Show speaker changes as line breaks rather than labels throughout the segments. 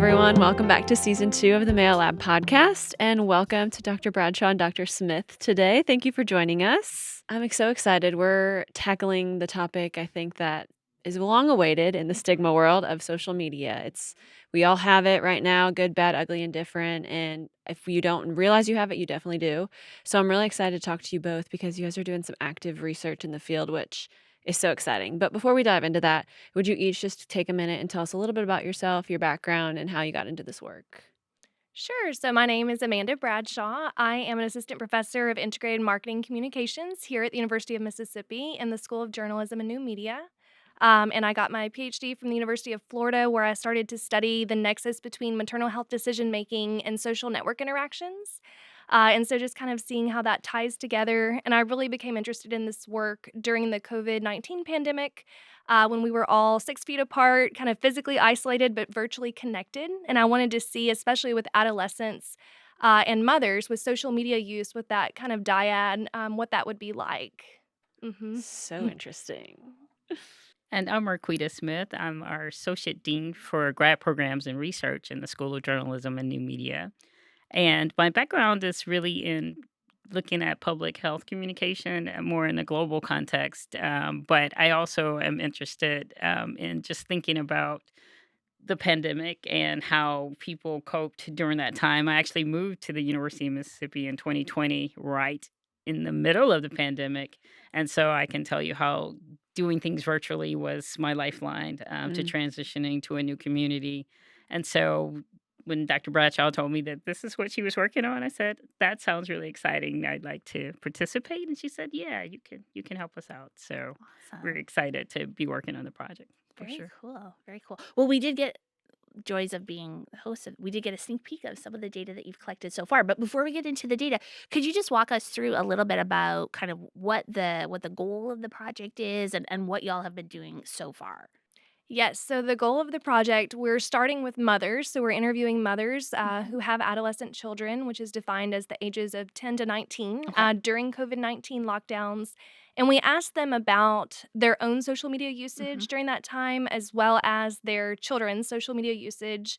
everyone. Welcome back to Season 2 of the Mayo Lab podcast, and welcome to Dr. Bradshaw and Dr. Smith today. Thank you for joining us. I'm so excited. We're tackling the topic I think that is long awaited in the stigma world of social media. We all have it right now, good, bad, ugly, and different, and if you don't realize you have it, you definitely do. So I'm really excited to talk to you both because you guys are doing some active research in the field, which is so exciting. But before we dive into that, would you each just take a minute and tell us a little bit about yourself, your background, and how you got into this work?
Sure. So my name is Amanda Bradshaw. I am an assistant professor of integrated marketing communications here at the University of Mississippi in the School of Journalism and New Media. And I got my PhD from the University of Florida, where I started to study the nexus between maternal health decision making and social network interactions. And so just kind of seeing how that ties together. And I really became interested in this work during the COVID-19 pandemic when we were all 6 feet apart, kind of physically isolated, but virtually connected. And I wanted to see, especially with adolescents and mothers with social media use, with that kind of dyad, what that would be like. Mm-hmm.
So interesting.
And I'm Marquita Smith. I'm our Associate Dean for Grad Programs and Research in the School of Journalism and New Media. And my background is really in looking at public health communication more in a global context. But I also am interested in just thinking about the pandemic and how people coped during that time. I actually moved to the University of Mississippi in 2020, right in the middle of the pandemic. And so I can tell you how doing things virtually was my lifeline to transitioning to a new community. And so when Dr. Bradshaw told me that this is what she was working on, I said, that sounds really exciting. I'd like to participate. And she said, yeah, you can help us out. So we're
Awesome.
excited to be working on the project for
Very
sure.
cool. Very cool. Well, we did get joys of being the host of, we did get a sneak peek of some of the data that you've collected so far. But before we get into the data, could you just walk us through a little bit about kind of what the goal of the project is and what y'all have been doing so far?
Yes. So the goal of the project, we're starting with mothers. So we're interviewing mothers
Mhm.
who have adolescent children, which is defined as the ages of 10 to 19
Okay.
during COVID-19 lockdowns. And we asked them about their own social media usage
Mhm.
during that time, as well as their children's social media usage.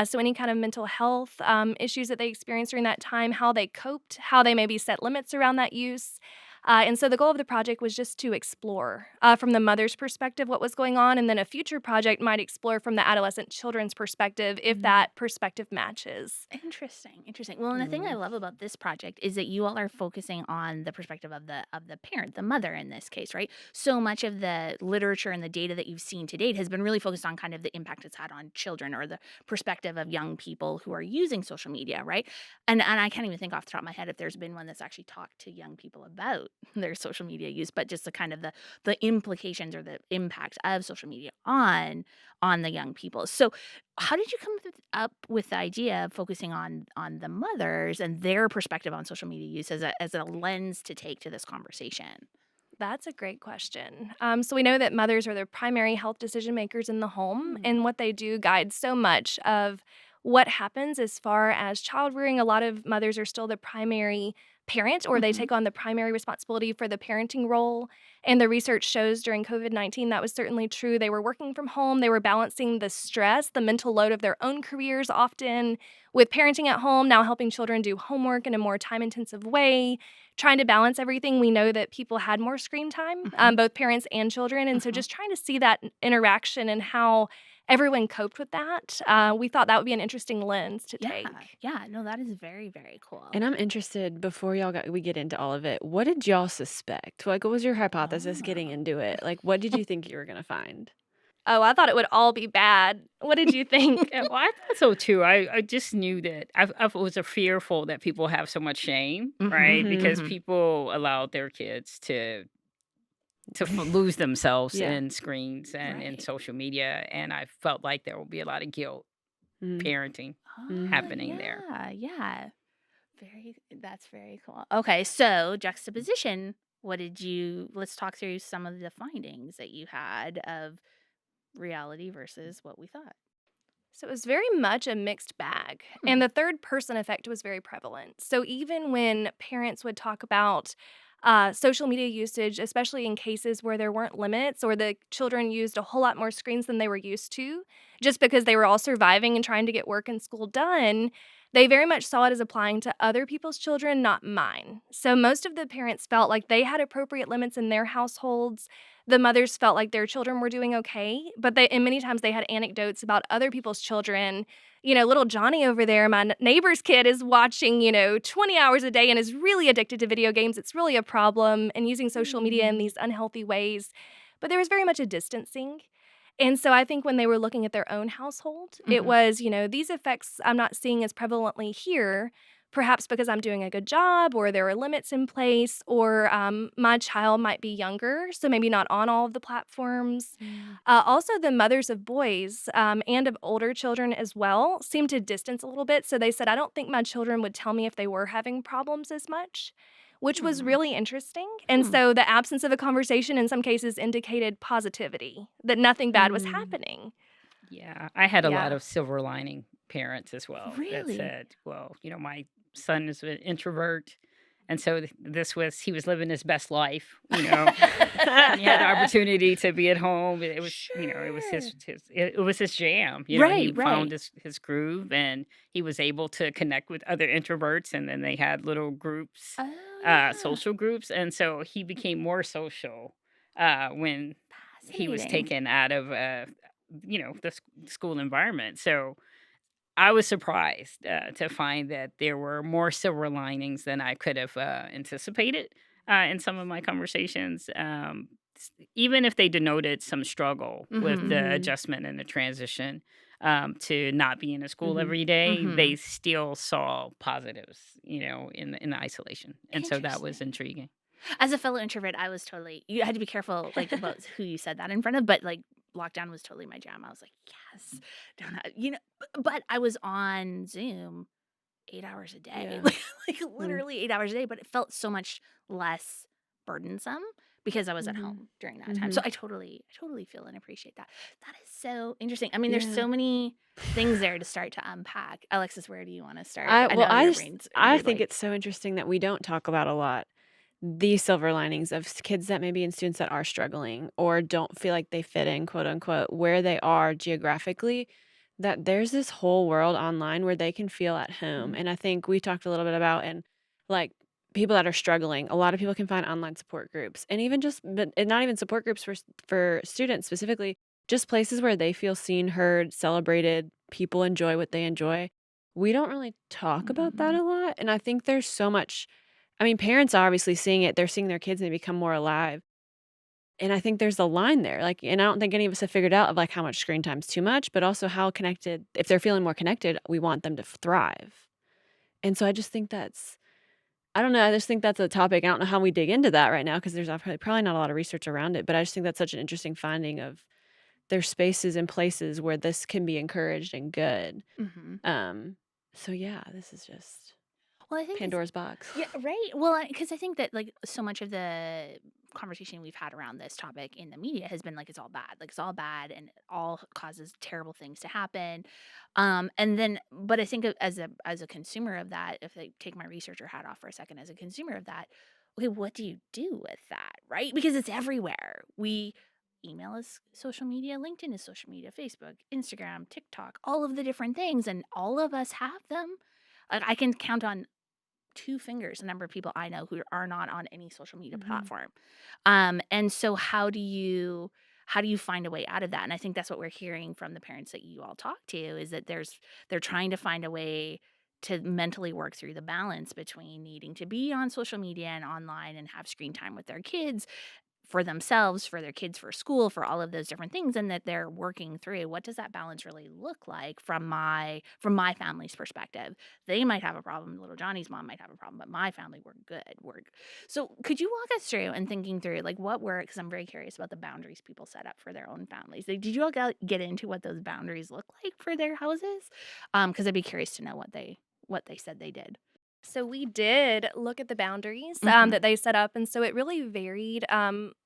So any kind of mental health issues that they experienced during that time, how they coped, how they maybe set limits around that use. And so the goal of the project was just to explore from the mother's perspective what was going on, and then a future project might explore from the adolescent children's perspective if
Mm.
that perspective matches.
Interesting, interesting. Well, and the thing I love about this project is that you all are focusing on the perspective of the parent, the mother in this case, right? So much of the literature and the data that you've seen to date has been really focused on kind of the impact it's had on children or the perspective of young people who are using social media, right? And I can't even think off the top of my head if there's been one that's actually talked to young people about their social media use, but just the kind of the implications or the impact of social media on the young people. So how did you come up with the idea of focusing on the mothers and their perspective on social media use as a lens to take to this conversation?
That's a great question. So we know that mothers are the primary health decision makers in the home,
Mm.
and what they do guides so much of what happens as far as child rearing. A lot of mothers are still the primary parent, or they
Mhm.
take on the primary responsibility for the parenting role. And the research shows during COVID-19 that was certainly true. They were working from home, they were balancing the stress, the mental load of their own careers, often with parenting at home, now helping children do homework in a more time intensive way, trying to balance everything. We know that people had more screen time,
Mhm.
both parents and children. And so
Mhm.
just trying to see that interaction and how everyone coped with that, we thought that would be an interesting lens to
Yeah.
take.
Yeah. No, that is very, very cool.
And I'm interested, before we get into all of it, what did y'all suspect? Like, what was your hypothesis getting
Oh.
into it? Like, what did you think you were gonna find?
Oh, I thought it would all be bad. What did you think?
Yeah, well, I thought so too. I just knew that I was a fearful that people have so much shame,
Mhm.
right? Because
Mhm.
people allowed their kids to lose themselves
Yeah.
in screens and in
Right.
social media, and I felt like there would be a lot of guilt
Mm.
parenting
Oh,
Mhm.
happening there.
yeah. Yeah. That's very cool. Okay, so juxtaposition, let's talk through some of the findings that you had of reality versus what we thought.
So it was very much a mixed bag.
Hmm.
And the third person effect was very prevalent. So even when parents would talk about social media usage, especially in cases where there weren't limits or the children used a whole lot more screens than they were used to, just because they were all surviving and trying to get work and school done. They very much saw it as applying to other people's children, not mine. So most of the parents felt like they had appropriate limits in their households. The mothers felt like their children were doing okay, but and many times they had anecdotes about other people's children. Little Johnny over there, my neighbor's kid, is watching, 20 hours a day and is really addicted to video games. It's really a problem, and using social media in these unhealthy ways. But there was very much a distancing. And so I think when they were looking at their own household, it was, these effects I'm not seeing as prevalently here, perhaps because I'm doing a good job or there are limits in place, or my child might be younger, so maybe not on all of the platforms. Also, the mothers of boys and of older children as well seem to distance a little bit. So they said, I don't think my children would tell me if they were having problems as much, which was really interesting. And so the absence of a conversation in some cases indicated positivity, that nothing bad was happening.
Yeah, I had a lot
Yeah.
of silver lining parents as well that
Really?
said, well, my son is an introvert. And so he was living his best life, and he had the opportunity to be at home. It was, it was
Sure.
it was his jam. He
Right,
found
right.
his groove, and he was able to connect with other introverts. And then they had little groups,
Oh, yeah.
social groups. And so he became more social when he was
Fascinating.
taken out of, the school environment. So I was surprised to find that there were more silver linings than I could have anticipated in some of my conversations. Even if they denoted some struggle with the adjustment and the transition to not being in school every day, they still saw positives, in the isolation, and so that was
Interesting.
intriguing.
As a fellow introvert, I was you had to be careful, like, about who you said that in front of, but, like, lockdown was totally my jam. I was like, "Yes, don't have," but I was on Zoom 8 hours a day,
Yeah.
like, literally 8 hours a day, but it felt so much less burdensome because I was at home during that time. So I totally feel and appreciate that. That is so interesting. I mean, there's
Yeah.
so many things there to start to unpack. Alexis, where do you wanna start?
I
I
well,
know
I
your
just
brain's
I
you're
think
like
it's so interesting that we don't talk about a lot the silver linings of kids that maybe and students that are struggling or don't feel like they fit in, quote unquote, where they are geographically, that there's this whole world online where they can feel at home. And I think we talked a little bit about and like people that are struggling, a lot of people can find online support groups and even just but and not even support groups for students specifically, just places where they feel seen, heard, celebrated, people enjoy what they enjoy. We don't really talk about that a lot. And I think there's so much parents are obviously seeing it. They're seeing their kids and they become more alive. And I think there's a line there. Like, and I don't think any of us have figured out of like how much screen time's too much, but also how connected, if they're feeling more connected, we want them to thrive. And so I just think I don't know. I just think that's a topic. I don't know how we dig into that right now because there's probably not a lot of research around it, but I just think that's such an interesting finding of there's spaces and places where this can be encouraged and good.
Mhm.
So yeah, this is just
Well, I think it's
Pandora's box.
yeah, right. Well, because I think that like so much of the conversation we've had around this topic in the media has been like it's all bad, like it's all bad, and it all causes terrible things to happen. And then, but I think as a consumer of that, if I take my researcher hat off for a second, as a consumer of that, okay, what do you do with that, right? Because it's everywhere. Email is social media, LinkedIn is social media, Facebook, Instagram, TikTok, all of the different things, and all of us have them. Like I can count on two fingers the number of people I know who are not on any social media platform. And so how do you find a way out of that? And I think that's what we're hearing from the parents that you all talk to is that they're trying to find a way to mentally work through the balance between needing to be on social media and online and have screen time with their kids for themselves, for their kids, for school, for all of those different things, and that they're working through what does that balance really look like from my family's perspective. They might have a problem, little Johnny's mom might have a problem, but my family, we're good. So could you walk us through and thinking through like what were, because I'm very curious about the boundaries people set up for their own families. Like, did you all get into what those boundaries look like for their houses? Because I'd be curious to know what they said they did.
So we did look at the boundaries
Mhm.
that they set up, and so it really varied.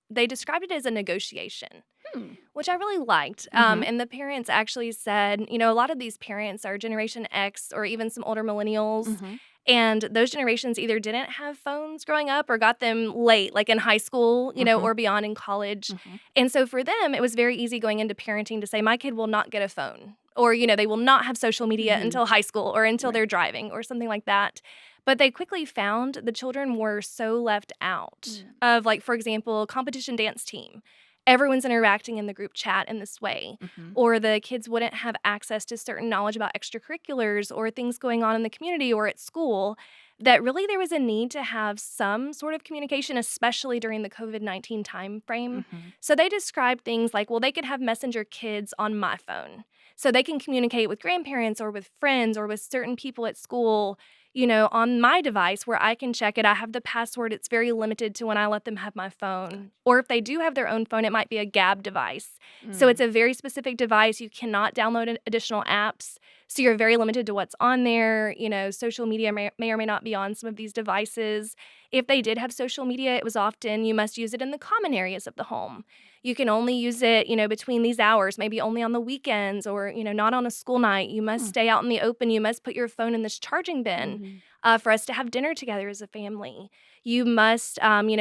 They described it as a negotiation,
Hmm.
which I really liked.
Mhm.
And the parents actually said, a lot of these parents are Generation X or even some older millennials,
Mhm.
And those generations either didn't have phones growing up or got them late, like in high school, or beyond in college. And so for them, it was very easy going into parenting to say, my kid will not get a phone, or, they will not have social media until high school or until they're driving or something like that. But they quickly found the children were so left out of, like, for example, competition dance team. Everyone's interacting in the group chat in this way. Or the kids wouldn't have access to certain knowledge about extracurriculars or things going on in the community or at school, that really there was a need to have some sort of communication, especially during the COVID-19 time frame. So they described things like, well, they could have Messenger Kids on my phone. So they can communicate with grandparents or with friends or with certain people at school, on my device where I can check it. I have the password. It's very limited to when I let them have my phone. Or if they do have their own phone, it might be a Gab device. So it's a very specific device. You cannot download additional apps. So you're very limited to what's on there. Social media may or may not be on some of these devices. If they did have social media, it was often you must use it in the common areas of the home. You can only use it, between these hours, maybe only on the weekends or, not on a school night. You must stay out in the open. You must put your phone in this charging bin for us to have dinner together as a family. You must,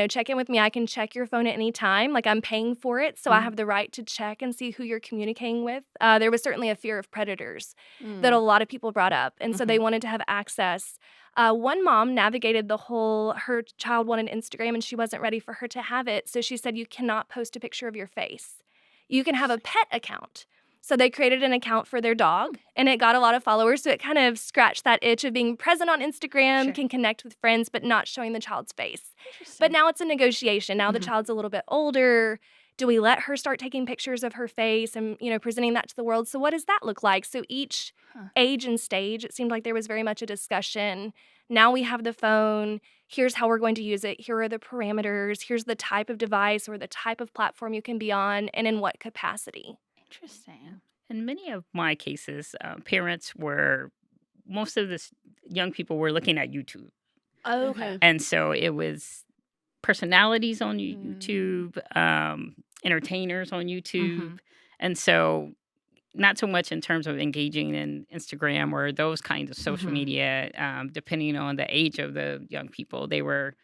check in with me. I can check your phone at any time. Like, I'm paying for it, so I have the right to check and see who you're communicating with. There was certainly a fear of predators that a lot of people brought up, and so they wanted to have access. One mom navigated her child wanted Instagram and she wasn't ready for her to have it. So she said, you cannot post a picture of your face. You can have a pet account. So they created an account for their dog and it got a lot of followers. So it kind of scratched that itch of being present on Instagram, can connect with friends, but not showing the child's face. But now it's a negotiation. Now the child's a little bit older. Do we let her start taking pictures of her face and, presenting that to the world? So what does that look like? So each age and stage, it seemed like there was very much a discussion. Now we have the phone. Here's how we're going to use it. Here are the parameters. Here's the type of device or the type of platform you can be on and in what capacity.
Interesting.
In many of my cases, most of the young people were looking at YouTube.
Oh, okay.
And so it was personalities on YouTube, entertainers on YouTube. And so not so much in terms of engaging in Instagram or those kinds of social media, depending on the age of the young people, they were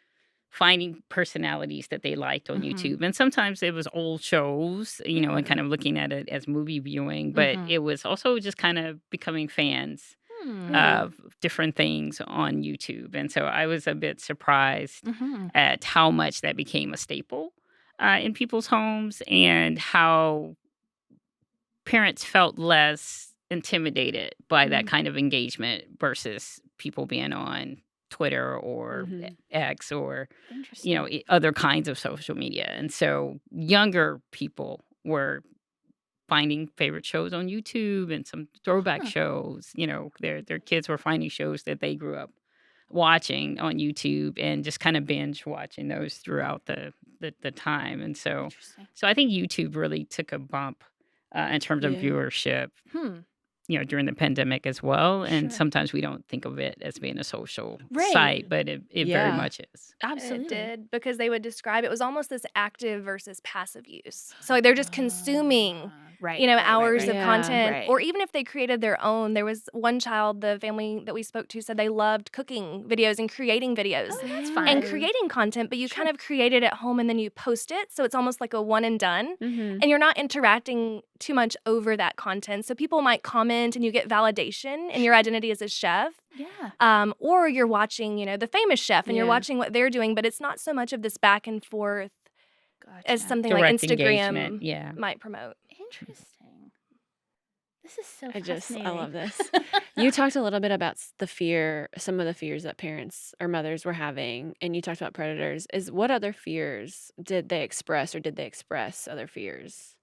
finding personalities that they liked on YouTube. And sometimes it was old shows, and kind of looking at it as movie viewing, but it was also just kind of becoming fans of different things on YouTube. And so I was a bit surprised at how much that became a staple in people's homes and how parents felt less intimidated by that kind of engagement versus people being on Twitter or X or, other kinds of social media. And so younger people were finding favorite shows on YouTube and some throwback shows. Their kids were finding shows that they grew up watching on YouTube and just kind of binge watching those throughout the time. And so I think YouTube really took a bump in terms of viewership, during the pandemic as well. And sometimes we don't think of it as being a social site, but it very much is.
Absolutely. It did, because they would describe it was almost this active versus passive use. So like, they're just consuming hours of content. Or even if they created their own, there was one child, the family that we spoke to said they loved cooking videos and creating videos.
Oh, that's fun.
And creating content, but you kind of create it at home and then you post it. So it's almost like a one and done. And you're not interacting too much over that content. So people might comment and you get validation in your identity as a chef. Or you're watching, the famous chef and you're watching what they're doing, but it's not so much of this back and forth as something
Direct
like Instagram
engagement,
might promote.
Interesting. This is so fascinating.
I love this. You talked a little bit about some of the fears that parents or mothers were having, and you talked about predators. What other fears did they express other fears?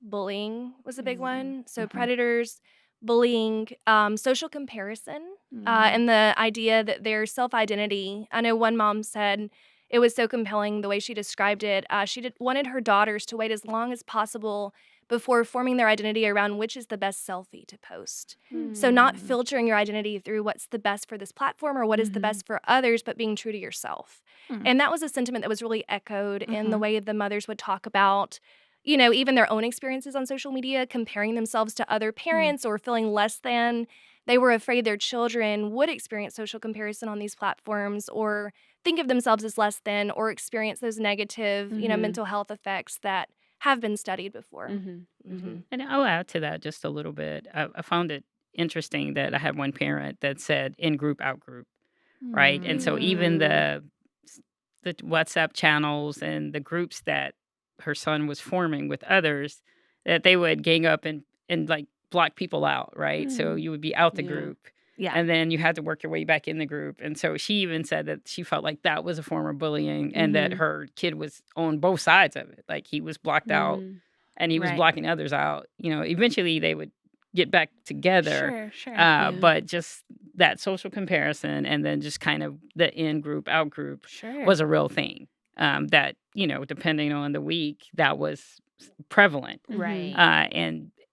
Bullying was a big one. So predators, bullying, social comparison, and the idea that their self-identity. I know one mom said it was so compelling the way she described it. She wanted her daughters to wait as long as possible before forming their identity around which is the best selfie to post. So not filtering your identity through what's the best for this platform or what is the best for others, but being true to yourself. And that was a sentiment that was really echoed in the way the mothers would talk about, even their own experiences on social media, comparing themselves to other parents or feeling less than. they were afraid their children would experience social comparison on these platforms or think of themselves as less than or experience those negative, mental health effects that have been studied before.
And I'll add to that just a little bit. I found it interesting that I had one parent that said in group, out group, right? And so even the WhatsApp channels and the groups that her son was forming with others, that they would gang up and like block people out, right? So you would be out the
Yeah.
group.
Yeah.
And then you had to work your way back in the group. And so she even said that she felt like that was a form of bullying and that her kid was on both sides of it. Like he was blocked out and he was
Right.
blocking others out. Eventually they would get back together.
Sure.
But just that social comparison and then just kind of the in group, out group
Sure.
was a real thing. That, depending on the week, that was prevalent.
Right.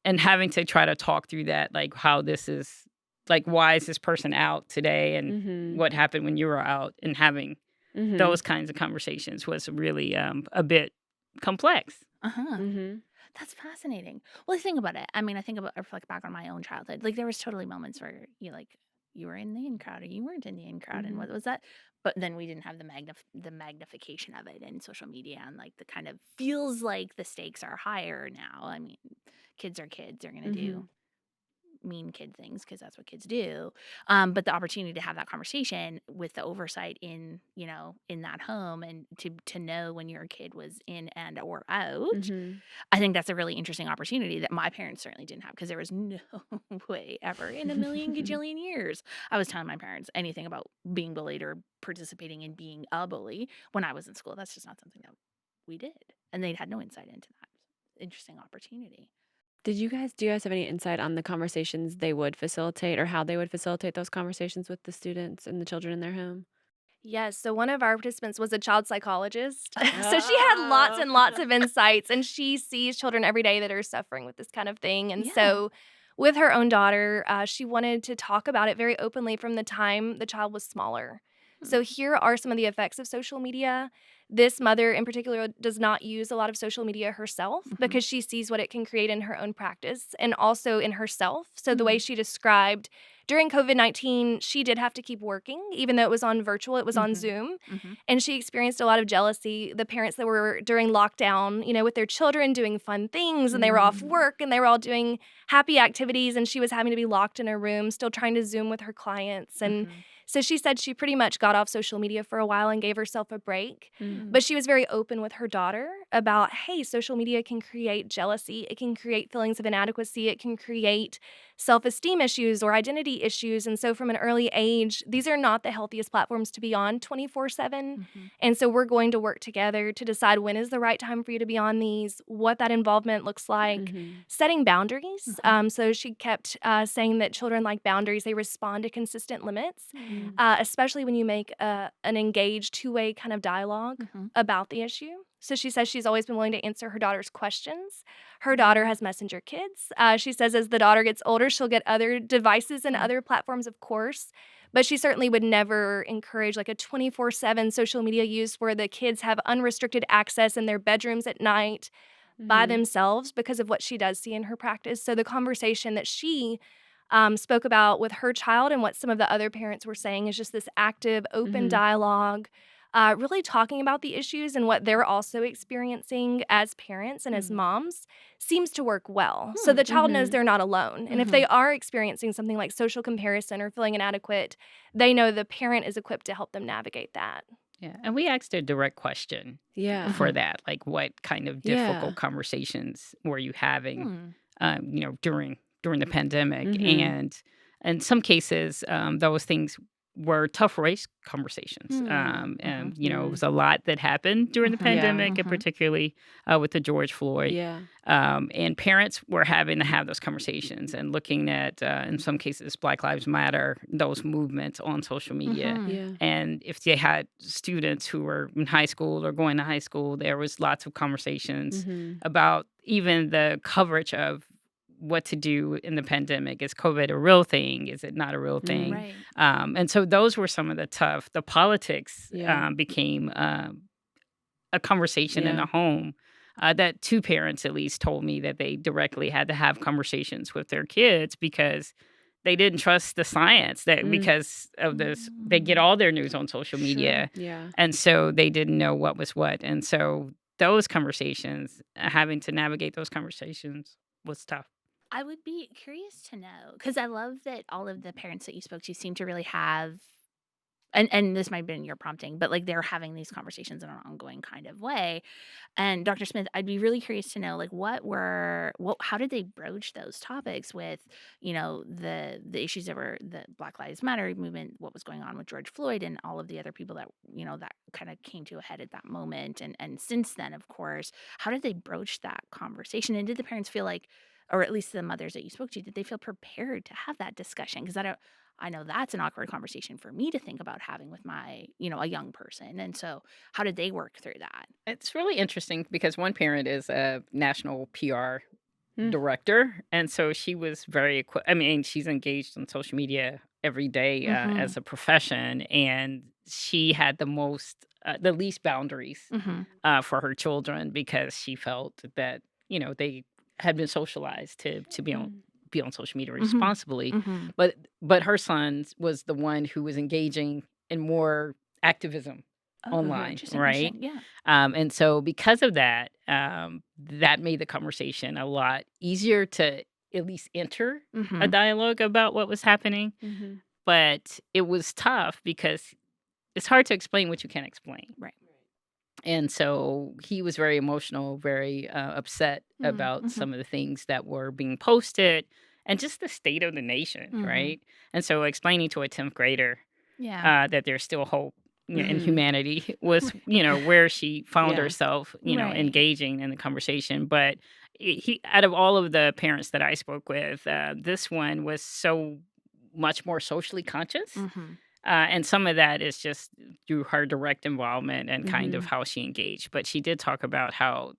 And having to try to talk through that, like how this is, like, why is this person out today and what happened when you were out, and having those kinds of conversations was really a bit complex.
That's fascinating. Well, think about it. I mean, I reflect back on my own childhood. Like, there was totally moments where you were in the in crowd or you weren't in the in crowd, and what was that? But then we didn't have the magnification of it in social media, and like the kind of feels like the stakes are higher now. I mean, kids are kids; they're gonna do mean kid things because that's what kids do. But the opportunity to have that conversation with the oversight in that home, and to know when your kid was in and or out, I think that's a really interesting opportunity that my parents certainly didn't have, because there was no way ever in a million gajillion years I was telling my parents anything about being bullied or participating in being a bully when I was in school. That's just not something that we did, and they had no insight into that. Interesting opportunity.
Do you guys have any insight on the conversations they would facilitate or how they would facilitate those conversations with the students and the children in their home?
Yes, so one of our participants was a child psychologist. So she had lots and lots of insights, and she sees children every day that are suffering with this kind of thing. And
Yeah.
so with her own daughter, she wanted to talk about it very openly from the time the child was smaller. So here are some of the effects of social media. This mother in particular does not use a lot of social media herself because she sees what it can create in her own practice and also in herself. So the way she described, during COVID-19, she did have to keep working, even though it was on virtual, it was on Zoom. And she experienced a lot of jealousy. The parents that were during lockdown, with their children doing fun things, and they were off work and they were all doing happy activities, and she was having to be locked in her room, still trying to Zoom with her clients. And so she said she pretty much got off social media for a while and gave herself a break. But she was very open with her daughter about, hey, social media can create jealousy. It can create feelings of inadequacy. It can create self-esteem issues or identity issues. And so from an early age, these are not the healthiest platforms to be on 24/7. And so we're going to work together to decide when is the right time for you to be on these, what that involvement looks like, setting boundaries. So she kept saying that children like boundaries. They respond to consistent limits, especially when you make an engaged two-way kind of dialogue about the issue. So she says she's always been willing to answer her daughter's questions. Her daughter has messenger kids. She says as the daughter gets older, she'll get other devices and other platforms, of course. But she certainly would never encourage like a 24/7 social media use where the kids have unrestricted access in their bedrooms at night by themselves because of what she does see in her practice. So the conversation that she spoke about with her child and what some of the other parents were saying is just this active, open dialogue, really talking about the issues and what they're also experiencing as parents and as moms seems to work well. So the child knows they're not alone. And if they are experiencing something like social comparison or feeling inadequate, they know the parent is equipped to help them navigate that.
Yeah, and we asked a direct question for that, like what kind of difficult conversations were you having, during the pandemic, and in some cases, those things were tough race conversations. It was a lot that happened during the pandemic, and particularly with the George Floyd. And parents were having to have those conversations and looking at, in some cases, Black Lives Matter, those movements on social media. And if they had students who were in high school or going to high school, there was lots of conversations about even the coverage of what to do in the pandemic. Is COVID a real thing? Is it not a real thing?
Right.
And so those were some of the politics became a conversation in the home that two parents at least told me that they directly had to have conversations with their kids because they didn't trust the science that because of this, they get all their news on social media.
Sure. Yeah.
And so they didn't know what was what. And so those conversations, having to navigate those conversations was tough.
I would be curious to know, because I love that all of the parents that you spoke to seem to really have, and this might have been your prompting, but like they're having these conversations in an ongoing kind of way. And Dr. Smith, I'd be really curious to know, like, how did they broach those topics with, the issues that were the Black Lives Matter movement, what was going on with George Floyd, and all of the other people that that kind of came to a head at that moment, and since then, of course, how did they broach that conversation, and did the parents feel like, or at least the mothers that you spoke to, did they feel prepared to have that discussion? Because I know that's an awkward conversation for me to think about having with my, a young person. And so how did they work through that?
It's really interesting because one parent is a national PR
Hmm.
director. And so she was very, she's engaged on social media every day as a profession. And she had the least boundaries for her children because she felt that, they had been socialized to be on social media responsibly. But her son was the one who was engaging in more activism online, right?
Yeah.
And so because of that, that made the conversation a lot easier to at least enter a dialogue about what was happening. But it was tough because it's hard to explain what you can't explain.
Right.
And so he was very emotional, very upset about some of the things that were being posted and just the state of the nation, right? And so explaining to a 10th grader that there's still hope in humanity was, where she found herself, engaging in the conversation. But out of all of the parents that I spoke with, this one was so much more socially conscious. And some of that is just through her direct involvement and kind of how she engaged. But she did talk about how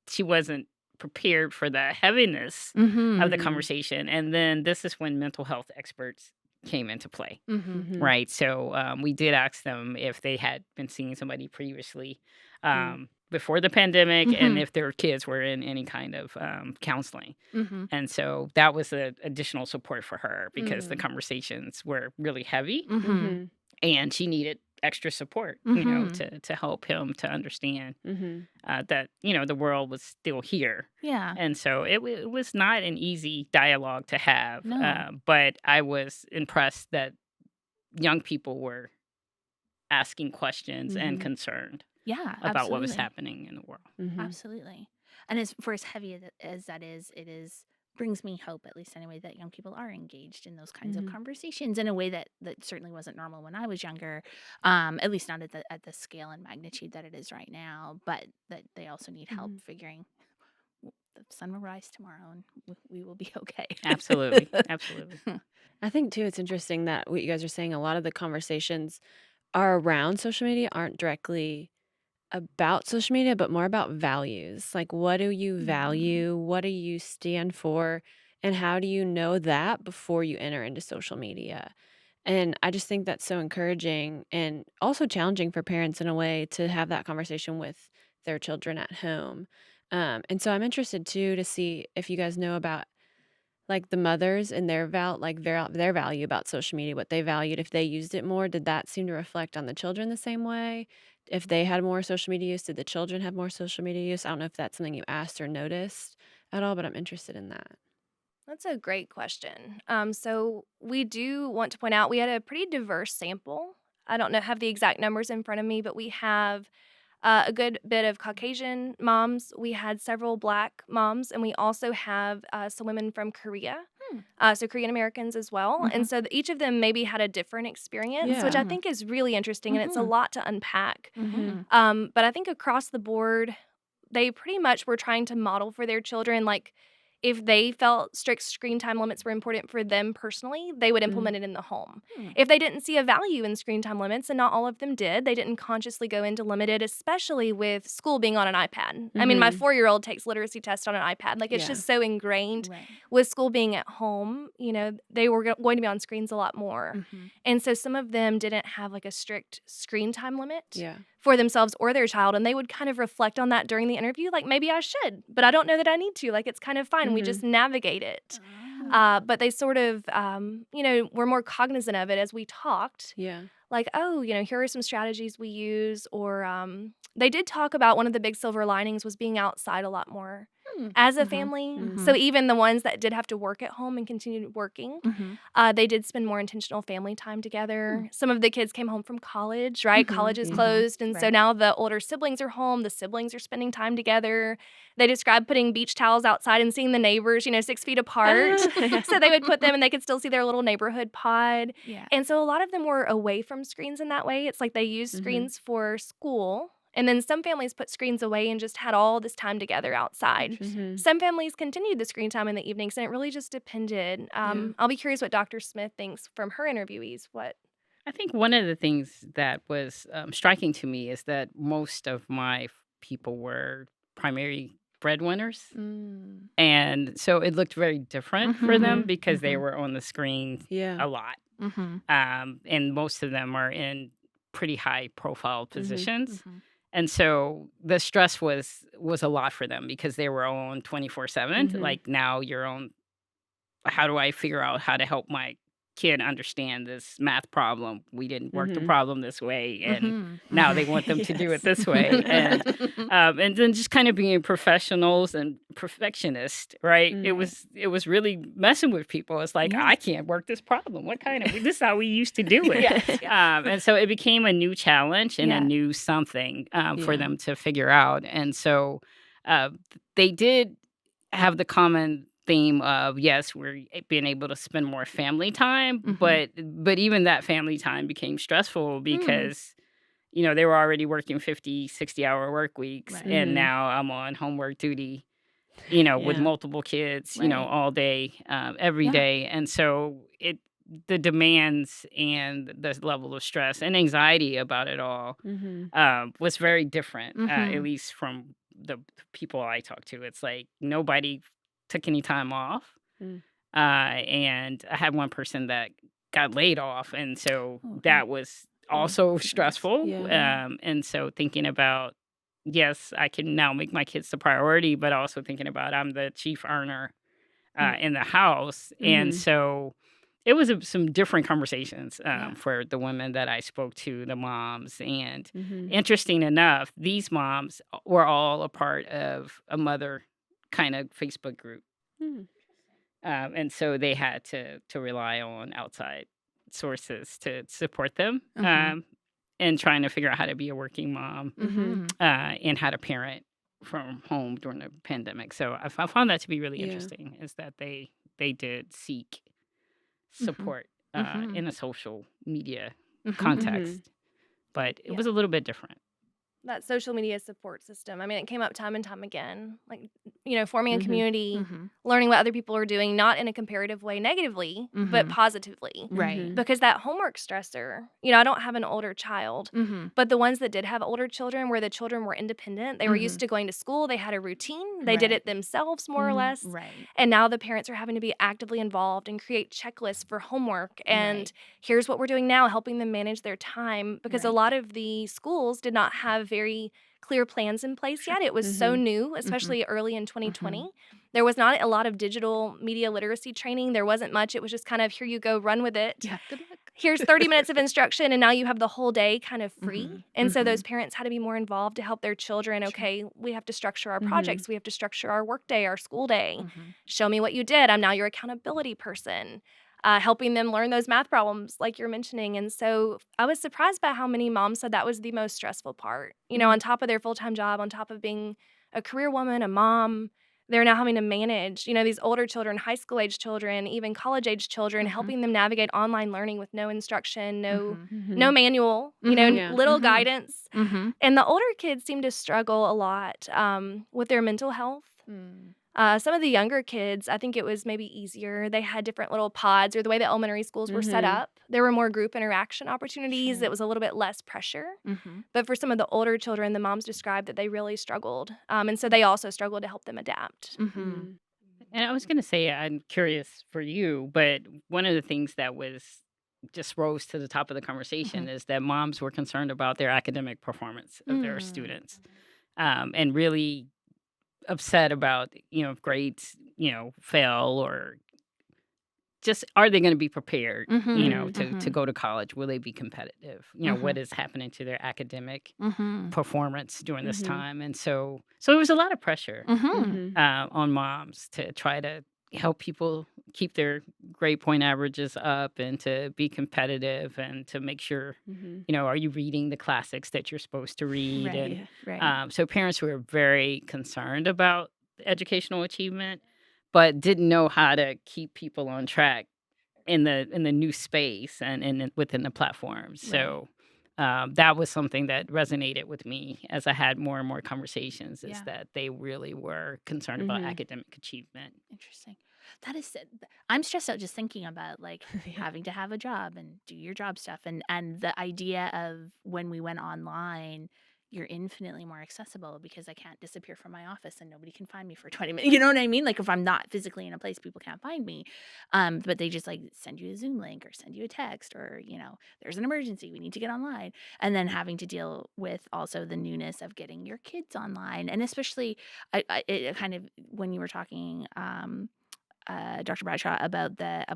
she wasn't prepared for the heaviness of the conversation. And then this is when mental health experts came into play, right? So we did ask them if they had been seeing somebody previously before the pandemic and if their kids were in any kind of counseling. And so that was an additional support for her because the conversations were really heavy and she needed extra support, to help him to understand that, the world was still here.
Yeah.
And so it was not an easy dialogue to have.
No.
But I was impressed that young people were asking questions and concerned
Yeah,
about what was
absolutely.
happening in the world.
Absolutely. And as heavy as that is, brings me hope, at least anyway, that young people are engaged in those kinds of conversations in a way that certainly wasn't normal when I was younger, at least not at the scale and magnitude that it is right now, but that they also need help figuring the sun will rise tomorrow and we will be okay.
Absolutely. Absolutely.
I think too, it's interesting that what you guys are saying, a lot of the conversations are around social media aren't directly about social media, but more about values. Like, what do you value? What do you stand for? And how do you know that before you enter into social media? And I just think that's so encouraging and also challenging for parents in a way to have that conversation with their children at home. And so I'm interested too to see if you guys know about like the mothers and their value about social media, what they valued, if they used it more, did that seem to reflect on the children the same way? If they had more social media use, did the children have more social media use? I don't know if that's something you asked or noticed at all, but I'm interested in that.
That's a great question. So we do want to point out we had a pretty diverse sample. I don't have the exact numbers in front of me, but we have a good bit of Caucasian moms. We had several Black moms, and we also have some women from Korea, so Korean Americans as well. And so each of them maybe had a different experience, which I think is really interesting, and it's a lot to unpack. But I think across the board, they pretty much were trying to model for their children, like, if they felt strict screen time limits were important for them personally, they would implement it in the home. If they didn't see a value in screen time limits, and not all of them did, they didn't consciously go into limited, especially with school being on an iPad. I mean, my 4-year-old takes literacy tests on an iPad. Like, it's just so ingrained.
Right.
With school being at home, they were going to be on screens a lot more. And so some of them didn't have like a strict screen time limit for themselves or their child, and they would kind of reflect on that during the interview, like, maybe I should, but I don't know that I need to. Like, it's kind of fine. We just navigate it. But they sort of, were more cognizant of it as we talked.
Yeah.
Like, oh, here are some strategies we use. Or they did talk about one of the big silver linings was being outside a lot more as a family. So even the ones that did have to work at home and continued working, they did spend more intentional family time together. Some of the kids came home from college, right? College is closed. And so
Right.
now the older siblings are home. The siblings are spending time together. They described putting beach towels outside and seeing the neighbors, 6 feet apart. So they would put them and they could still see their little neighborhood pod.
Yeah.
And so a lot of them were away from screens in that way. It's like they used screens for school. And then some families put screens away and just had all this time together outside. Some families continued the screen time in the evenings, and it really just depended. I'll be curious what Dr. Smith thinks from her interviewees. What?
I think one of the things that was striking to me is that most of my people were primary breadwinners. And so it looked very different for them because they were on the screen
Yeah.
a lot. And most of them are in pretty high profile positions. And so the stress was a lot for them because they were on 24/7. Like now you're on, how do I figure out how to help my kid understand this math problem? We didn't work the problem this way, and now they want them to do it this way. And then just kind of being professionals and perfectionists, right? It was really messing with people. It's like, I can't work this problem. What kind of, this is how we used to do it. And so it became a new challenge and a new something for them to figure out. And so they did have the common theme of, yes, we're being able to spend more family time, but even that family time became stressful because they were already working 50, 60-hour work weeks, and now I'm on homework duty, with multiple kids, all day, every day. And so the demands and the level of stress and anxiety about it all was very different, at least from the people I talked to. It's like nobody took any time off. And I had one person that got laid off. And so that was also stressful. And so thinking about, yes, I can now make my kids the priority, but also thinking about I'm the chief earner in the house. And so it was some different conversations for the women that I spoke to, the moms. And interesting enough, these moms were all a part of a mother kind of Facebook group. And so they had to rely on outside sources to support them and trying to figure out how to be a working mom and how to parent from home during the pandemic. So I found that to be really interesting, is that they did seek support in a social media context, but it was a little bit different.
That social media support system. I mean, it came up time and time again. Like, forming a community, learning what other people are doing, not in a comparative way negatively, but positively.
Right.
Because that homework stressor, I don't have an older child, but the ones that did have older children, where the children were independent, they were used to going to school, they had a routine, they did it themselves more or less.
Right.
And now the parents are having to be actively involved and create checklists for homework. And here's what we're doing now, helping them manage their time, because a lot of the schools did not have very clear plans in place yet. It was so new, especially early in 2020. There was not a lot of digital media literacy training. There wasn't much. It was just kind of, here you go, run with it.
Yeah, good luck.
Here's 30 minutes of instruction, and now you have the whole day kind of free. And so those parents had to be more involved to help their children. Okay, we have to structure our projects. We have to structure our work day, our school day. Show me what you did. I'm now your accountability person. Helping them learn those math problems like you're mentioning. And so I was surprised by how many moms said that was the most stressful part. On top of their full-time job, on top of being a career woman, a mom, they're now having to manage, these older children, high school age children, even college age children, helping them navigate online learning with no instruction, no manual, little guidance. And the older kids seem to struggle a lot with their mental health. Some of the younger kids, I think it was maybe easier. They had different little pods, or the way the elementary schools were set up. There were more group interaction opportunities. It was a little bit less pressure. But for some of the older children, the moms described that they really struggled. And so they also struggled to help them adapt.
And I was going to say, I'm curious for you, but one of the things that just rose to the top of the conversation is that moms were concerned about their academic performance of their students, and really upset about, if grades, fail or just are they going to be prepared,
Mhm.
to go to college? Will they be competitive? What is happening to their academic performance during this
Mhm.
time? And so it was a lot of pressure
Mhm.
on moms to try to help people keep their grade point averages up and to be competitive and to make sure,
Mhm.
are you reading the classics that you're supposed to read?
Right.
And
Right.
so parents were very concerned about educational achievement, but didn't know how to keep people on track in the new space and within the platform.
Right.
So that was something that resonated with me as I had more and more conversations. Is
Yeah.
that they really were concerned about
Mhm.
academic achievement.
Interesting. That is, I'm stressed out just thinking about like
Yeah.
having to have a job and do your job stuff, and the idea of when we went online, you're infinitely more accessible because I can't disappear from my office and nobody can find me for 20 minutes. You know what I mean? Like if I'm not physically in a place, people can't find me. But they just like send you a Zoom link or send you a text or, there's an emergency, we need to get online. And then having to deal with also the newness of getting your kids online. And especially it kind of, when you were talking, Dr. Bradshaw, about the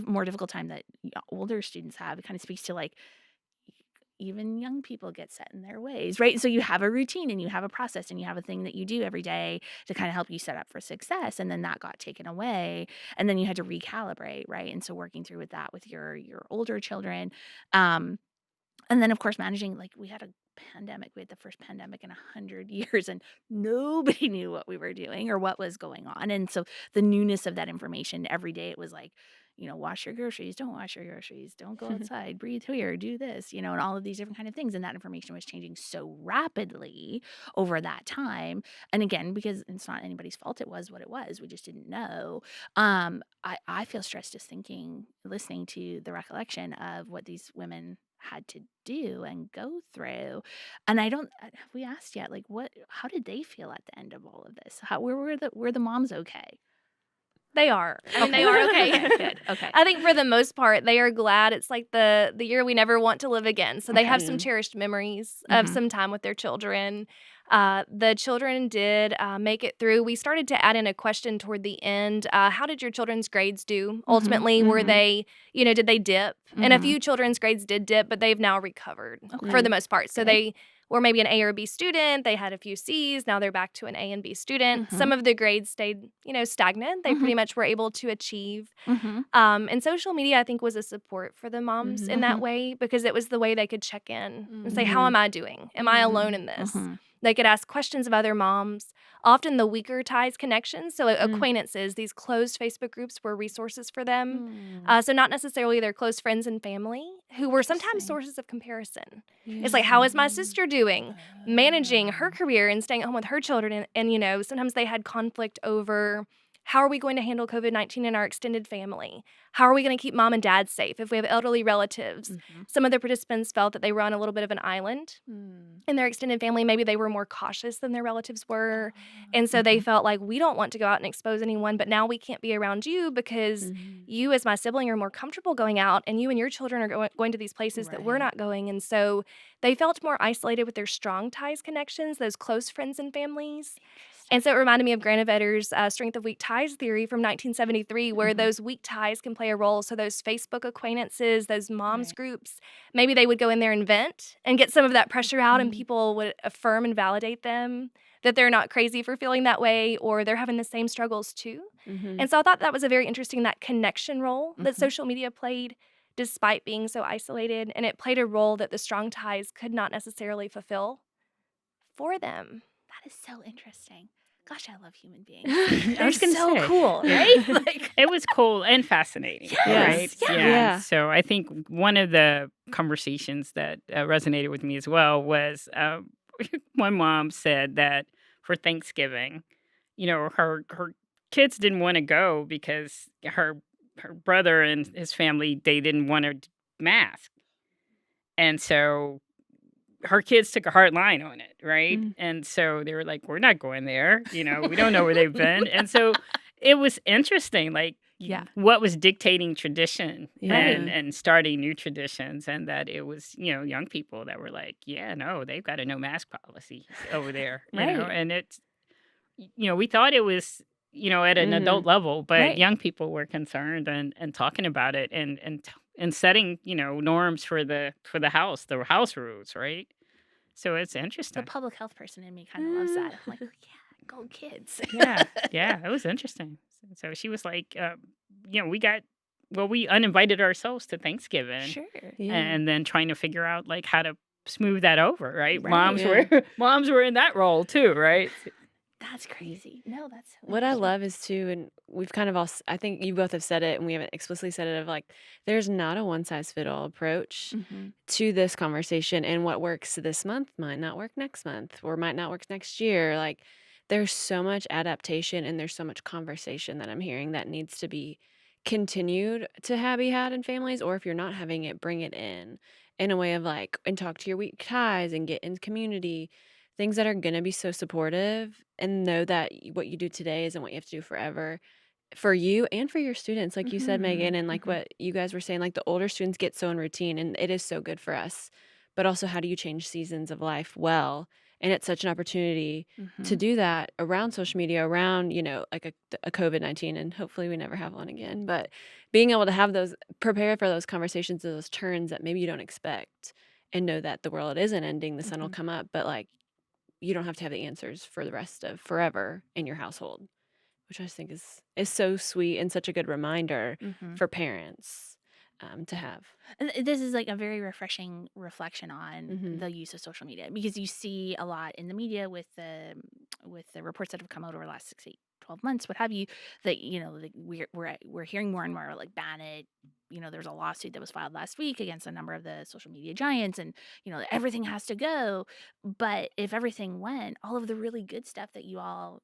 more difficult time that older students have, it kind of speaks to like even young people get set in their ways, right? So you have a routine and you have a process and you have a thing that you do every day to kind of help you set up for success, and then that got taken away, and then you had to recalibrate, right? And so working through with that with your older children, um, and then, of course, managing, like, we had a pandemic. We had the first pandemic in 100 years, and nobody knew what we were doing or what was going on. And so the newness of that information every day, it was like, wash your groceries, don't wash your groceries, don't go outside, breathe here, do this, and all of these different kind of things. And that information was changing so rapidly over that time. And again, because it's not anybody's fault, it was what it was. We just didn't know. I feel stressed just listening to the recollection of what these women had to do and go through. And I don't have we asked yet, like, how did they feel at the end of all of this? How were the moms okay?
They are. I mean, they
Okay.
are okay.
Okay, good. Okay.
I think for the most part, they are glad. It's like the year we never want to live again. So they have some
Mhm.
cherished memories of
Mhm.
some time with their children. The children did make it through. We started to add in a question toward the end. How did your children's grades do?
Mhm.
Ultimately, were
Mhm.
they, did they dip? And a
Mhm.
few children's grades did dip, but they've now recovered for
Okay.
the most part. So
Good.
they were maybe an A or B student. They had a few C's. Now they're back to an A and B student.
Mhm.
Some of the grades stayed, stagnant. They
Mhm.
pretty much were able to achieve.
Mhm.
And social media, I think, was a support for the moms
Mhm.
in that
Mhm.
way because it was the way they could check in and say, how
Mhm.
am I doing? Am I alone in this?
Mhm.
They could ask questions of other moms. Often the weaker ties connections, so
Mm.
acquaintances, these closed Facebook groups were resources for them.
Mm.
So not necessarily their close friends and family, who were sometimes
Interesting.
sources of comparison. It's like, how is my
Mm.
sister doing? Managing her
Oh.
career and staying at home with her children. And sometimes they had conflict over how are we going to handle COVID-19 in our extended family? How are we going to keep mom and dad safe if we have elderly relatives?
Mhm.
Some of the participants felt that they were on a little bit of an island
Mm.
in their extended family. Maybe they were more cautious than their relatives were.
Ah.
And so they
Mhm.
felt like, we don't want to go out and expose anyone, but now we can't be around you because
Mhm.
you, as my sibling, are more comfortable going out, and you and your children are going to these places that we're
Right.
not going. And so they felt more isolated with their strong ties connections, those close friends and families.
Interesting.
And so it reminded me of Granovetter's strength of weak ties theory from 1973, where
Mhm.
those weak ties can play a role. So those Facebook acquaintances, those moms
Right.
groups, maybe they would go in there and vent and get some of that pressure out, and
Mhm.
people would affirm and validate them that they're not crazy for feeling that way, or they're having the same struggles too.
Mhm.
And so I thought that was a very interesting, that connection role that
Mhm.
social media played despite being so isolated. And it played a role that the strong ties could not necessarily fulfill for them.
That is so interesting. Gosh, I love human beings.
I
They're
was gonna
so
say.
cool, right? Like,
It was cool and fascinating, right?
yes, yeah.
Yeah.
So I think one of the conversations that resonated with me as well was one mom said that for Thanksgiving, her kids didn't want to go because her brother and his family, they didn't want to mask, and so her kids took a hard line on it, right?
Mm.
And so they were like, "We're not going there. We don't know where they've been." And so it was interesting, like
Yeah.
what was dictating tradition and
Yeah.
and starting new traditions, and that it was young people that were like, "Yeah, no, they've got a no mask policy over there,"
Right.
and it's we thought it was at an adult level, but
Right.
young people were concerned and talking about it and setting, norms for the house rules, right? So it's
The
interesting.
public health person in me kind of loves that. I'm like, yeah, go kids.
Yeah, yeah, it was interesting. So she was like, we uninvited ourselves to Thanksgiving,
Sure.
Yeah.
and then trying to figure out like how to smooth that over, right?
Right.
Moms were in that role too, right?
That's crazy. No, that's so
What I
interesting.
love is too, and we've kind of I think you both have said it, and we haven't explicitly said it, of like, there's not a one size fit all approach to this conversation, and what works this month might not work next month or might not work next year. Like, there's so much adaptation and there's so much conversation that I'm hearing that needs to be continued to be had in families, or if you're not having it, bring it in a way of like, and talk to your weak ties and get in community, things that are going to be so supportive, and know that what you do today isn't what you have to do forever, for you and for your students, like you said, Megan, and like what you guys were saying, like the older students get so in routine, and it is so good for us. But also, how do you change seasons of life well? And it's such an opportunity to do that around social media, around, like a COVID-19, and hopefully we never have one again. But being able to have those, prepare for those conversations, those turns that maybe you don't expect, and know that the world isn't ending, the sun will come up, but like, you don't have to have the answers for the rest of forever in your household, which I just think is so sweet and such a good reminder for parents to have.
And this is like a very refreshing reflection on
Mhm.
the use of social media, because you see a lot in the media with the reports that have come out over the last 6, 8, 12 months, what have you, that we're hearing more and more like ban it. There's a lawsuit that was filed last week against a number of the social media giants, and everything has to go. But if everything went, all of the really good stuff that you all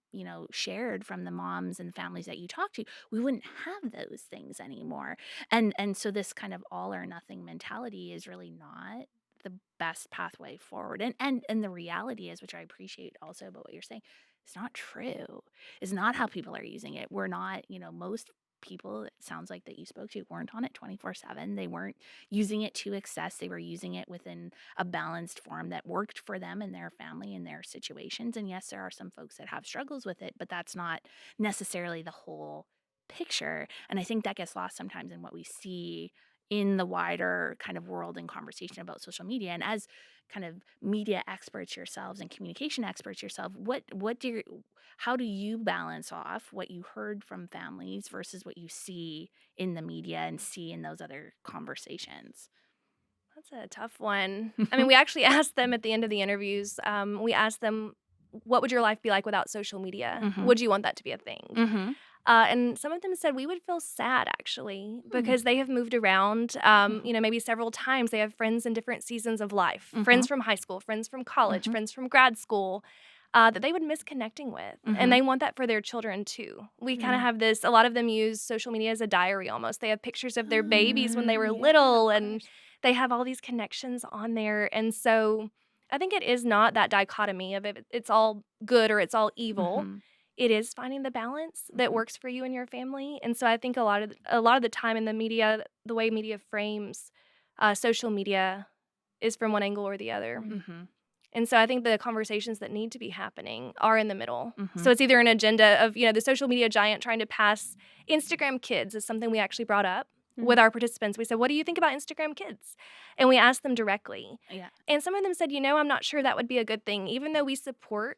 shared from the moms and families that you talked to, we wouldn't have those things anymore. And so this kind of all or nothing mentality is really not the best pathway forward. And the reality is, which I appreciate also about what you're saying, it's not true. It's not how people are using it. We're not, most people, it sounds like, that you spoke to, weren't on it 24/7. They weren't using it to excess. They were using it within a balanced form that worked for them and their family and their situations. And yes, there are some folks that have struggles with it, but that's not necessarily the whole picture. And I think that gets lost sometimes in what we see in the wider kind of world and conversation about social media. And as kind of media experts yourselves and communication experts yourself, how do you balance off what you heard from families versus what you see in the media and see in those other conversations?
That's a tough one. I mean, we actually asked them at the end of the interviews, we asked them, what would your life be like without social media? Would you want that to be a thing? And some of them said we would feel sad, actually, because they have moved around, maybe several times. They have friends in different seasons of life, friends from high school, friends from college, friends from grad school, that they would miss connecting with. And they want that for their children, too. We kind of have this, a lot of them use social media as a diary almost. They have pictures of their babies when they were little, and they have all these connections on there. And so I think it is not that dichotomy of it's all good or it's all evil. It is finding the balance that works for you and your family. And so I think a lot of the time in the media, the way media frames social media is from one angle or the other. And so I think the conversations that need to be happening are in the middle. So it's either an agenda of, the social media giant trying to pass Instagram Kids is something we actually brought up with our participants. We said, what do you think about Instagram Kids? And we asked them directly.
Yeah.
And some of them said, I'm not sure that would be a good thing. Even though we support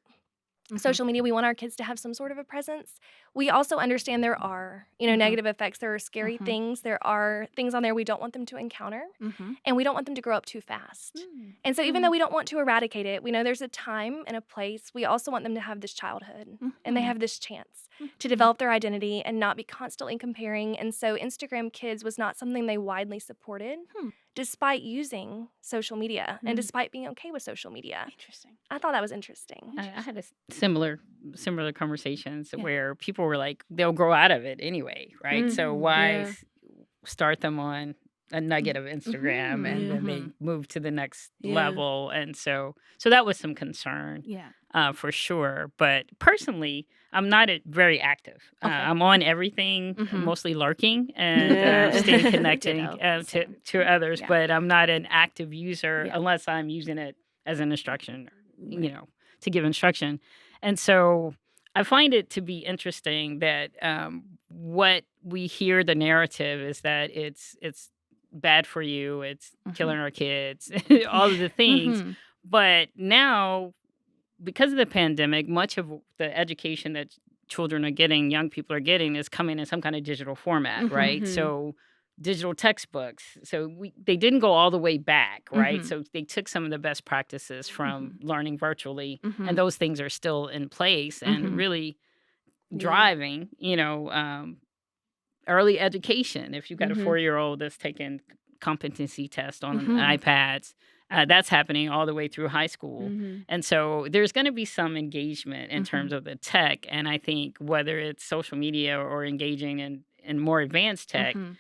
social media, we want our kids to have some sort of a presence. We also understand there are, negative effects. There are scary things. There are things on there we don't want them to encounter, and we don't want them to grow up too fast. And so even though we don't want to eradicate it, we know there's a time and a place. We also want them to have this childhood, and they have this chance to develop their identity and not be constantly comparing. And so Instagram Kids was not something they widely supported, despite using social media and despite being okay with social media.
Interesting.
I thought that was interesting.
I had a similar conversations where people were like, they'll grow out of it anyway, right? So why start them on a nugget of Instagram and then they move to the next level? And so that was some concern, for sure. But personally, I'm not very active. I'm on everything, mostly lurking and staying connected to others. But I'm not an active user unless I'm using it as an instruction, to give instruction. And so I find it to be interesting that what we hear the narrative is that it's bad for you, it's
Mhm.
killing our kids, all of the things.
Mhm.
But now, because of the pandemic, much of the education that children are getting, young people are getting, is coming in some kind of digital format,
Mhm.
right?
Mhm.
So digital textbooks. So they didn't go all the way back, right?
Mhm.
So they took some of the best practices from
Mhm.
learning virtually, and
Mhm.
those things are still in place and
Mhm.
really
Yeah.
driving, early education. If you've got a
Mhm.
4-year-old that's taking competency test on
Mhm.
iPads, that's happening all the way through high school.
Mhm.
And so there's going to be some engagement in terms
Mhm.
of the tech. And I think whether it's social media or engaging in more advanced tech,
Mhm.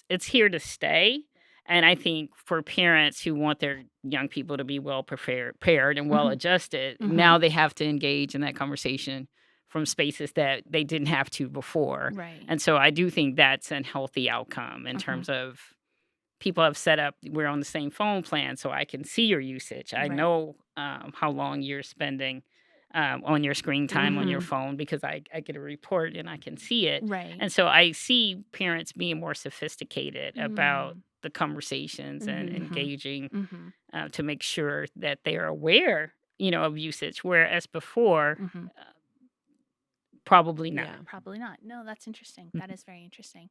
it's here to stay. And I think for parents who want their young people to be well prepared and well
Mhm.
adjusted,
Mhm.
now they have to engage in that conversation from spaces that they didn't have to before.
Right.
And so I do think that's a healthy outcome in
Mhm.
terms of people have set up, we're on the same phone plan, so I can see your usage. I
Right.
know how long you're spending on your screen time on your
Mhm.
phone because I get a report and I can see it.
Right.
And so I see parents being more sophisticated about
Mm.
the conversations and
Mhm.
Mhm.
engaging
Mhm.
to make sure that they are aware, of usage, whereas before,
Mhm.
probably not.
Yeah.
Probably not. No, that's interesting. That is very interesting.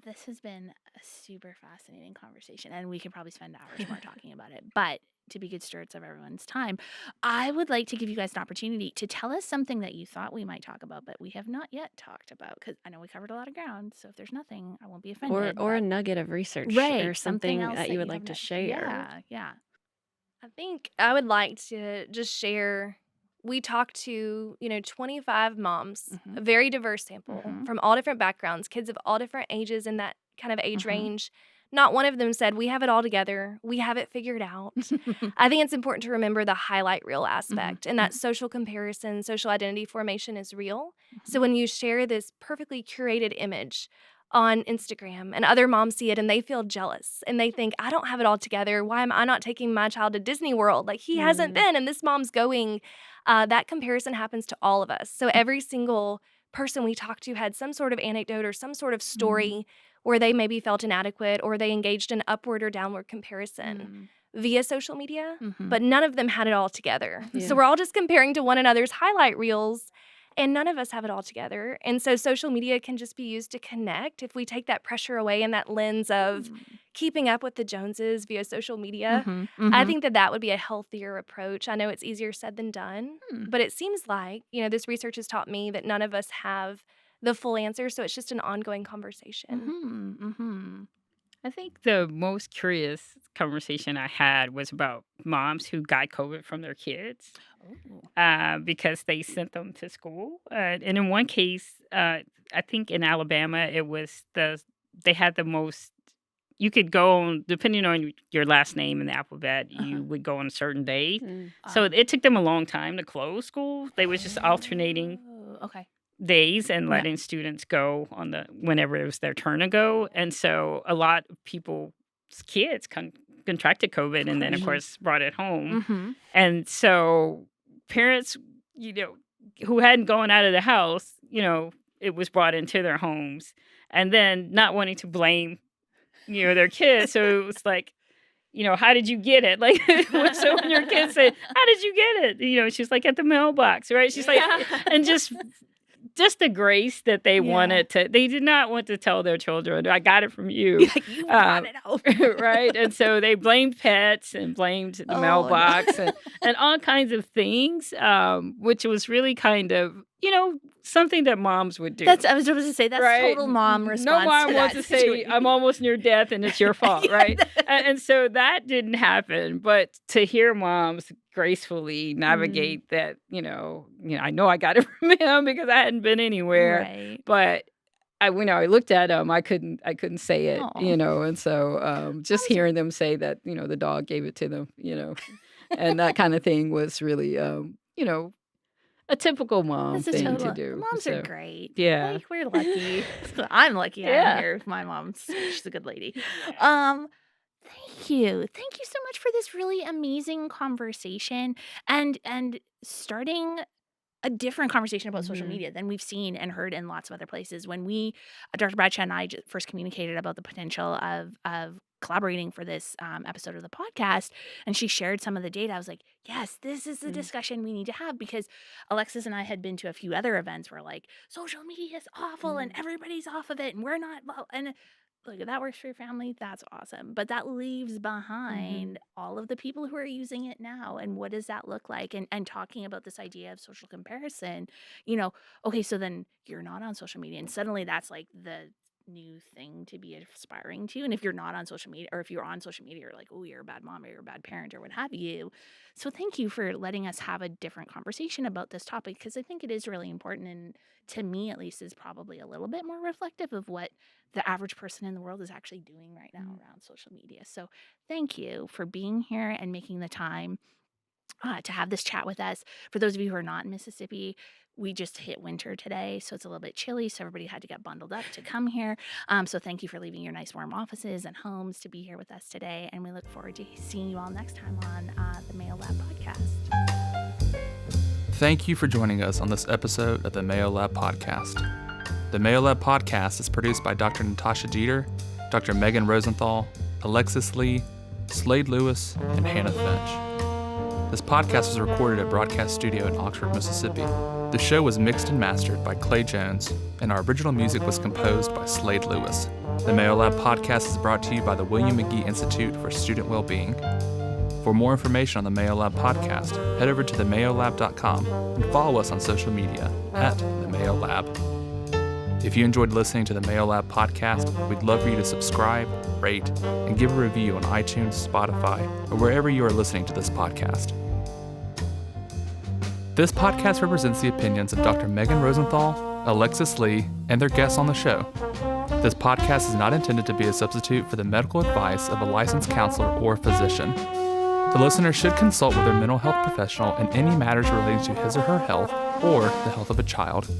This has been a super fascinating conversation, and we could probably spend hours more talking about it. But to be good stewards of everyone's time, I would like to give you guys an opportunity to tell us something that you thought we might talk about, but we have not yet talked about. Because I know we covered a lot of ground, so if there's nothing, I won't be offended.
Or a
But
nugget of research or
right, something
something
else
that
that
you
you
would
have
like to
not.
share.
Yeah, yeah.
I think I would like to just share. We talked to, 25 moms,
Mm-hmm.
a very diverse sample
Mm-hmm.
from all different backgrounds, kids of all different ages in that kind of age
Mm-hmm.
range. Not one of them said, "We have it all together. We have it figured out." I think it's important to remember the highlight reel
Mm-hmm.
aspect and that social comparison, social identity formation is real.
Mm-hmm.
So when you share this perfectly curated image on Instagram and other moms see it and they feel jealous and they think, "I don't have it all together. Why am I not taking my child to Disney World? Like he hasn't
Mm.
been and this mom's going." That comparison happens to all of us. So every single person we talked to had some sort of anecdote or some sort of story where they maybe felt inadequate or they engaged in upward or downward comparison
Mm-hmm.
via social media,
Mm-hmm.
but none of them had it all together. So
Yeah.
we're all just comparing to one another's highlight reels, and none of us have it all together. And so social media can just be used to connect if we take that pressure away and that lens of keeping up with the Joneses via social media.
Mm-hmm.
I
Mm-hmm.
think that that would be a healthier approach. I know it's easier said than done,
Mm-hmm.
but it seems like, this research has taught me that none of us have the full answer. So it's just an ongoing conversation.
Mm-hmm.
I think the most curious conversation I had was about moms who got COVID from their kids
Oh.
because they sent them to school. And in one case, I think in Alabama, they had the most. You could go on, depending on your last name in the alphabet,
Uh-huh.
you would go on a certain day.
Mm.
So it took them a long time to close school. They was just alternating
Okay.
days and
Yeah.
letting students go on whenever it was their turn to go. And so a lot of people's kids contracted COVID and then of
Mhm.
course brought it home.
Mm-hmm.
And so parents, who hadn't gone out of the house, it was brought into their homes and then not wanting to blame, their kids. So it was like, how did you get it? Like, so when your kids say, how did you get it? She's like at the mailbox, right? She's like, and just the grace that they wanted to, they did not want to tell their children, I got it from you.
You brought it out.
Right. And so they blamed pets and blamed the
Oh,
mailbox
no.
and all kinds of things, which was really kind of, something that moms would do.
I was supposed to say that's
Right?
total mom
No
response
mom
to
wants
that
to say,
situation.
I'm almost near death and it's your fault, right? And so that didn't happen. But to hear moms gracefully navigate that, I know I got it from him because I hadn't been anywhere.
Right.
But I looked at him, I couldn't say it,
Aw.
and so just hearing them say that, the dog gave it to them, and that kind of thing was really, a typical mom
That's a
thing to
total.
do.
Moms are
So,
great.
yeah.
Like we're lucky. I'm lucky
Yeah.
I'm here with my mom. She's a good lady. Thank you. Thank you so much for this really amazing conversation and starting a different conversation about social
Mhm.
media than we've seen and heard in lots of other places. When Dr. Bradshaw and I first communicated about the potential of collaborating for this episode of the podcast, and she shared some of the data, I was like, yes, this is the
Mm.
discussion we need to have, because Alexis and I had been to a few other events where like social media is awful and
Mm.
everybody's off of it and we're not, and look, if that works for your family, that's awesome. But that leaves behind
Mhm.
all of the people who are using it now. And what does that look like? And talking about this idea of social comparison, you know, okay, so then you're not on social media. And suddenly that's like the new thing to be aspiring to. And if you're not on social media, or if you're on social media, you're like, oh, you're a bad mom or you're a bad parent or what have you. So thank you for letting us have a different conversation about this topic, because I think it is really important, and to me at least is probably a little bit more reflective of what the average person in the world is actually doing right now
Mm.
around social media. So thank you for being here and making the time to have this chat with us. For those of you who are not in Mississippi, we just hit winter today, so it's a little bit chilly, so everybody had to get bundled up to come here. So thank you for leaving your nice warm offices and homes to be here with us today, and we look forward to seeing you all next time on the Mayo Lab podcast.
Thank you for joining us on this episode of the Mayo Lab podcast. The Mayo Lab podcast is produced by Dr. Natasha Jeter, Dr. Megan Rosenthal, Alexis Lee, Slade Lewis, and Hannah Finch. This podcast was recorded at Broadcast Studio in Oxford, Mississippi. The show was mixed and mastered by Clay Jones, and our original music was composed by Slade Lewis. The Mayo Lab podcast is brought to you by the William Magee Institute for Student Wellbeing. For more information on the Mayo Lab podcast, head over to themayolab.com and follow us on social media at the Mayo Lab. If you enjoyed listening to the Mayo Lab podcast, we'd love for you to subscribe, rate, and give a review on iTunes, Spotify, or wherever you are listening to this podcast. This podcast represents the opinions of Dr. Megan Rosenthal, Alexis Lee, and their guests on the show. This podcast is not intended to be a substitute for the medical advice of a licensed counselor or physician. The listener should consult with their mental health professional in any matters relating to his or her health or the health of a child.